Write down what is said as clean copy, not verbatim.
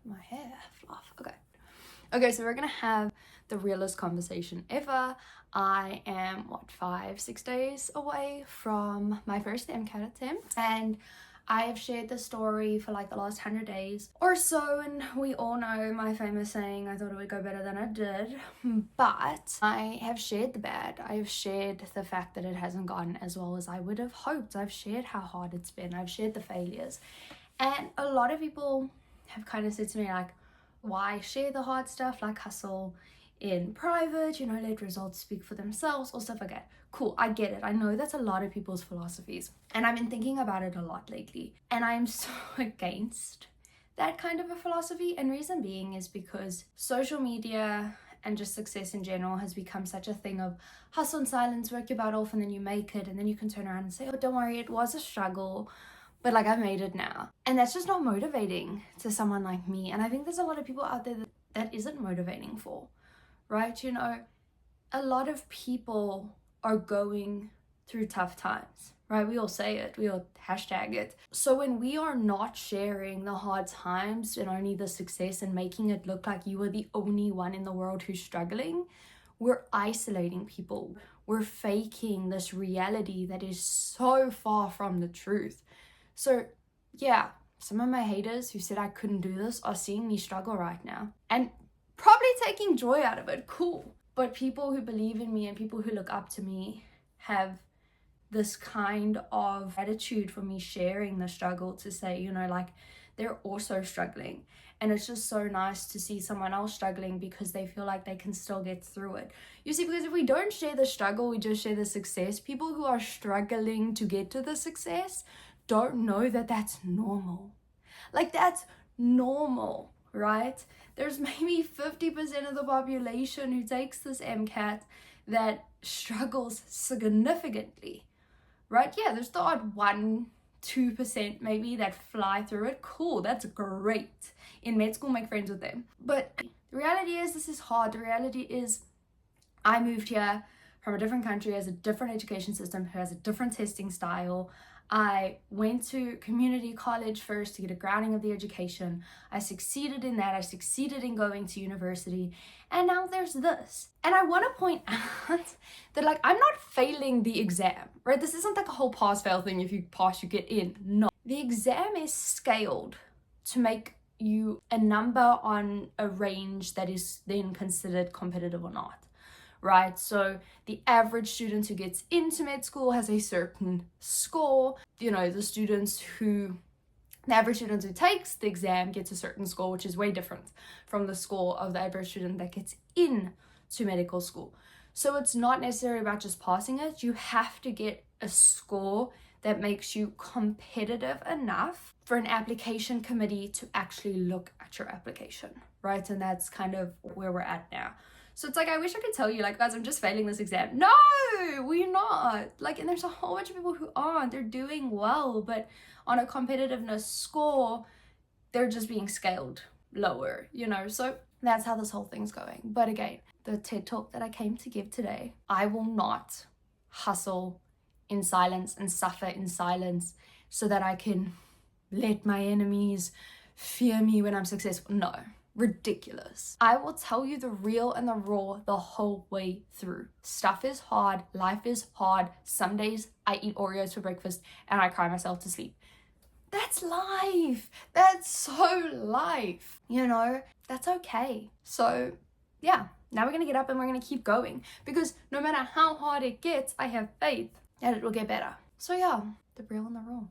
My hair fluff. Okay, so we're gonna have the realest conversation ever. I am, 5-6 days away from my first MCAT attempt, and I have shared the story for like the last 100 days or so, and we all know my famous saying, I thought it would go better than it did, but I have shared the bad. I have shared the fact that it hasn't gone as well as I would have hoped. I've shared how hard it's been. I've shared the failures, and a lot of people have kind of said to me like, why share the hard stuff, like hustle in private, let results speak for themselves or stuff like that. Cool, I get it. I know that's a lot of people's philosophies, and I've been thinking about it a lot lately, and I'm so against that kind of a philosophy. And reason being is because social media and just success in general has become such a thing of hustle in silence, work your butt off, and then you make it, and then you can turn around and say, oh, don't worry, it was a struggle, but like I've made it now. And that's just not motivating to someone like me. And I think there's a lot of people out there that isn't motivating for, right? A lot of people are going through tough times, right? We all say it, we all hashtag it. So when we are not sharing the hard times and only the success and making it look like you are the only one in the world who's struggling, we're isolating people. We're faking this reality that is so far from the truth. So yeah, some of my haters who said I couldn't do this are seeing me struggle right now and probably taking joy out of it. Cool. But people who believe in me and people who look up to me have this kind of attitude for me sharing the struggle to say, like they're also struggling. And it's just so nice to see someone else struggling because they feel like they can still get through it. You see, because if we don't share the struggle, we just share the success, people who are struggling to get to the success don't know that that's normal. Like, that's normal, right? There's maybe 50% of the population who takes this MCAT that struggles significantly, right? Yeah, there's the odd 1-2% maybe that fly through it. Cool, that's great. In med school, make friends with them. But the reality is, this is hard. The reality is, I moved here from a different country, has a different education system, who has a different testing style. I went to community college first to get a grounding of the education. I succeeded in that. I succeeded in going to university. And now there's this. And I want to point out that like, I'm not failing the exam, right? This isn't like a whole pass-fail thing. If you pass, you get in. No. The exam is scaled to make you a number on a range that is then considered competitive or not. Right? So the average student who gets into med school has a certain score. The average student who takes the exam gets a certain score, which is way different from the score of the average student that gets into medical school. So it's not necessarily about just passing it. You have to get a score that makes you competitive enough for an application committee to actually look at your application, right? And that's kind of where we're at now. So it's like, I wish I could tell you, like, guys, I'm just failing this exam. No, we're not. Like, and there's a whole bunch of people who aren't. They're doing well, but on a competitiveness score, they're just being scaled lower, So that's how this whole thing's going. But again, the TED Talk that I came to give today, I will not hustle in silence and suffer in silence so that I can let my enemies fear me when I'm successful. No. Ridiculous. I will tell you the real and the raw the whole way through. Stuff is hard. Life is hard. Some days I eat Oreos for breakfast and I cry myself to sleep. That's life. That's so life. That's okay. So yeah, now we're going to get up and we're going to keep going, because no matter how hard it gets, I have faith that it will get better. So yeah, the real and the raw.